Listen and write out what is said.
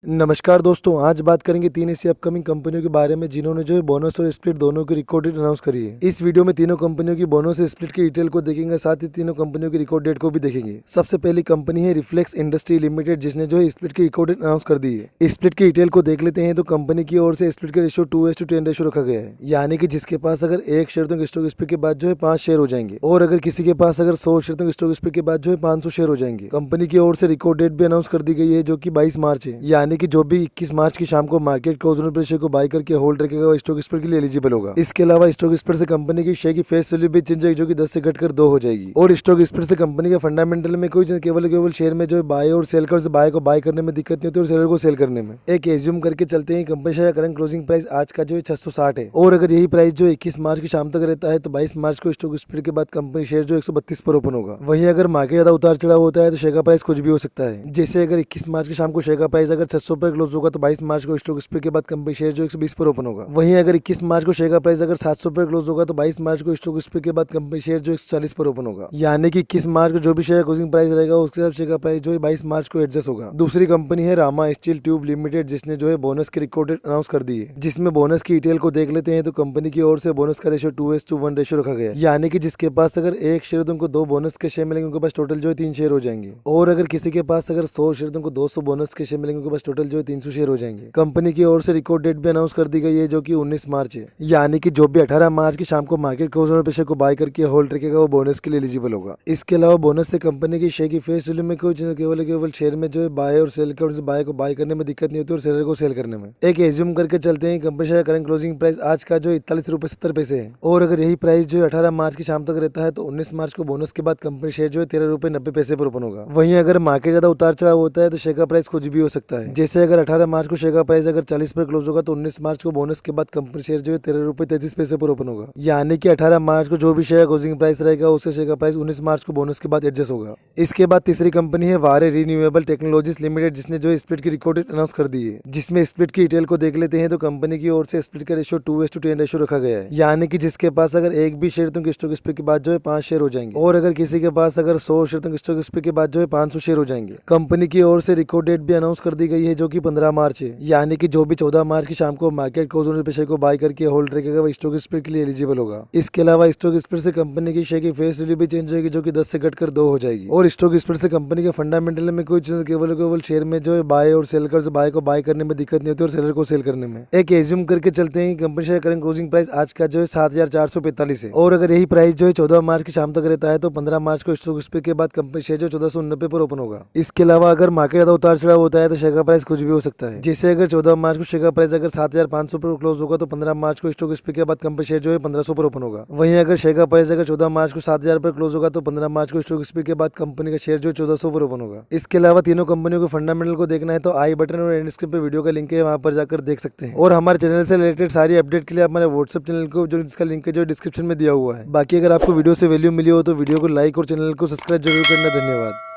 नमस्कार दोस्तों, आज बात करेंगे तीन ऐसी अपकमिंग कंपनियों के बारे में जिन्होंने जो है बोनस और स्प्लिट दोनों की रिकॉर्ड डेट अनाउंस करी है। इस वीडियो में तीनों कंपनियों की बोनस और स्प्लिट की डिटेल को देखेंगे, साथ ही तीनों कंपनियों की रिकॉर्ड डेट को भी देखेंगे। सबसे पहली कंपनी है रिफ्लेक्स इंडस्ट्री लिमिटेड, जिसने जो है स्प्लिट की रिकॉर्ड डेट अनाउंस कर दी है। स्प्लिट की डिटेल को देख लेते हैं तो कंपनी की ओर से स्प्लिट का रेशियो 2:10 रेशियो रखा गया है, यानी कि जिसके पास अगर 1 शेयर तो स्टॉक स्प्लिट के बाद जो है 5 शेयर हो जाएंगे, और अगर किसी के पास अगर 100 शेयर तो स्टॉक स्प्लिट के बाद जो है 500 शेयर हो जाएंगे। कंपनी की ओर से रिकॉर्ड डेट भी अनाउंस कर दी गई है, जो कि 22 मार्च है, यानी कि जो भी 21 मार्च की शाम को मार्केट क्लोजिंग प्राइस को बाय करके होल्ड रखेगा वो स्टॉक स्प्लिट के लिए एलिजिबल होगा। इसके अलावा स्टॉक स्प्लिट से कंपनी की शेयर की फेस वैल्यू भी चेंज होगी, जो कि 10 से घटकर 2 हो जाएगी। और स्टॉक स्प्लिट से कंपनी के फंडामेंटल में कोई केवल शेयर में जो बाय और सेल कर बाय को बाय करने में दिक्कत नहीं होती और सेलर को सेल करने में। एक एज्यूम करके चलते हैं, कंपनी का करंट क्लोजिंग प्राइस आज का जो है 660 है, और अगर यही प्राइस जो 21 मार्च की शाम तक रहता है तो 22 मार्च को स्टॉक स्प्लिट के बाद कंपनी शेयर जो 132 पर ओपन होगा। वहीं अगर मार्केट ज्यादा उतार चढ़ाव होता है तो शेयर का प्राइस कुछ भी हो सकता है। जैसे अगर 21 मार्च की शाम को शेयर का प्राइस अगर 600 पर क्लोज होगा तो 22 मार्च को स्टॉक स्प्लिट के बाद कंपनी शेयर जो 120 पर ओपन होगा। वहीं अगर 21 मार्च को शेयर का प्राइस अगर 700 पर क्लोज होगा तो 22 मार्च को स्टॉक स्प्लिट के बाद कंपनी शेयर जो 140 पर ओपन होगा, यानी कि 21 मार्च को जो भी शेयर क्लोजिंग प्राइस रहेगा उसके हिसाब शेयर का प्राइस जो है 22 मार्च को एडजस्ट होगा। दूसरी कंपनी है रामा स्टील ट्यूब लिमिटेड, जिसने जो है बोनस की रिकॉर्ड डेट अनाउंस कर दी है। जिसमें बोनस की डिटेल को देख लेते हैं तो कंपनी की ओर से बोनस का रेशियो 2:1 रेशियो रखा गया है, यानी कि जिसके पास अगर 1 शेयर तो उनको 2 बोनस के शेयर मिलेंगे, उनके पास टोटल जो है 3 शेयर हो जाएंगे। और अगर किसी के पास अगर 100 शेयर तो उनको 200 बोनस के शेयर मिलेंगे, उनके पास टोटल जो है 300 शेयर हो जाएंगे। कंपनी की ओर से रिकॉर्ड डेट भी अनाउंस कर दी गई है, जो कि 19 मार्च है, यानी कि जो भी 18 मार्च की शाम को मार्केट क्लोज पे शेयर को बाय करके होल्ड रखेगा वो बोनस के लिए एलिजिबल होगा। इसके अलावा बोनस से कंपनी की शेयर की फेस वैल्यू में कोई केवल शेयर में जो है बाय और सेल कर बाय को बाय करने में दिक्कत नहीं होती और सेलर को सेल करने में। एक एज्यूम करके चलते हैं, कंपनी का करंट क्लोजिंग प्राइस आज का जो 41.70 है, और अगर यही प्राइस जो 18 मार्च की शाम तक रहता है तो 19 मार्च को बोनस के बाद कंपनी शेयर जो है 13.90 पर ओपन होगा। वहीं अगर मार्केट ज्यादा उतार चढ़ाव होता है तो शेयर का प्राइस कुछ भी हो सकता है। जैसे अगर 18 मार्च को शेयर का प्राइस अगर 40 पर क्लोज होगा तो 19 मार्च को बोनस के बाद कंपनी शेयर जो है 13.33 पर ओपन होगा, यानी कि 18 मार्च को जो भी शेयर क्लोजिंग प्राइस रहेगा उससे शेयर का प्राइस 19 मार्च को बोनस के बाद एडजस्ट होगा। इसके बाद तीसरी कंपनी है वारे रिन्यूएबल टेक्नोलॉजीज लिमिटेड, जिसने जो स्प्लिट की रिकॉर्ड डेट अनाउंस कर दी है। जिसमें स्प्लिट की डिटेल को देख लेते हैं तो कंपनी की ओर से स्प्लिट का रेशियो 2:10 रेशियो रखा गया है, यानी कि जिसके पास अगर एक भी शेयर तो स्टॉक स्प्लिट के बाद जो है 5 शेयर हो जाएंगे, और अगर किसी के पास अगर 100 शेयर तो स्टॉक स्प्लिट के बाद जो है 500 शेयर हो जाएंगे। कंपनी की ओर से रिकॉर्ड डेट भी अनाउंस कर दी गई है, जो कि 15 मार्च है, यानी कि जो भी 14 मार्च की शाम को मार्केट क्लोज होने पे शेयर को बाय करके होल्ड रखेगा वो स्टॉक स्प्लिट के लिए एलिजिबल होगा। इसके अलावा स्टॉक स्प्लिट से कंपनी की शेयर की फेस वैल्यू भी चेंज होगी, जो कि 10 से घटकर 2 हो जाएगी। और स्टॉक स्प्लिट से कंपनी के फंडामेंटल में कोई केवल शेयर में जो है बाय और सेल कर बाय को बाय करने में दिक्कत नहीं होती और सेलर को सेल करने में। एक एज्यूम करके चलते हैं, कंपनी का करंट क्लोजिंग प्राइस आज का जो है 7445 है, और अगर यही प्राइस जो है 14 मार्च की शाम तक रहता है तो 15 मार्च को स्टॉक स्प्लिट के बाद कंपनी शेयर जो 1490 पर ओपन होगा। इसके अलावा अगर मार्केट ज्यादा उतार चढ़ाव होता है तो शेयर का प्राइस कुछ भी हो सकता है। जैसे अगर 14 मार्च को शेयर का प्राइस अगर 7500 पर क्लोज होगा तो 15 मार्च को स्टॉक स्प्लिट के बाद कंपनी शेयर जो है 1500 पर ओपन होगा। वहीं अगर शेयर का प्राइस अगर 14 मार्च को 7000 पर क्लोज होगा तो 15 मार्च को स्टॉक स्प्लिट के बाद कंपनी का शेयर जो 1400 पर ओपन होगा। इसके अलावा तीनों कंपनियों के फंडामेंटल को देखना है तो आई बटन और एंड स्क्रीन पे वीडियो का लिंक है, वहां पर जाकर देख सकते हैं। और हमारे चैनल से रिलेटेड सारी अपडेट के लिए हमारे व्हाट्सएप चैनल को जो जिसका लिंक है जो डिस्क्रिप्शन में दिया हुआ है। बाकी अगर आपको वीडियो से वैल्यू मिली हो तो वीडियो को लाइक और चैनल को सब्सक्राइब जरूर करना। धन्यवाद।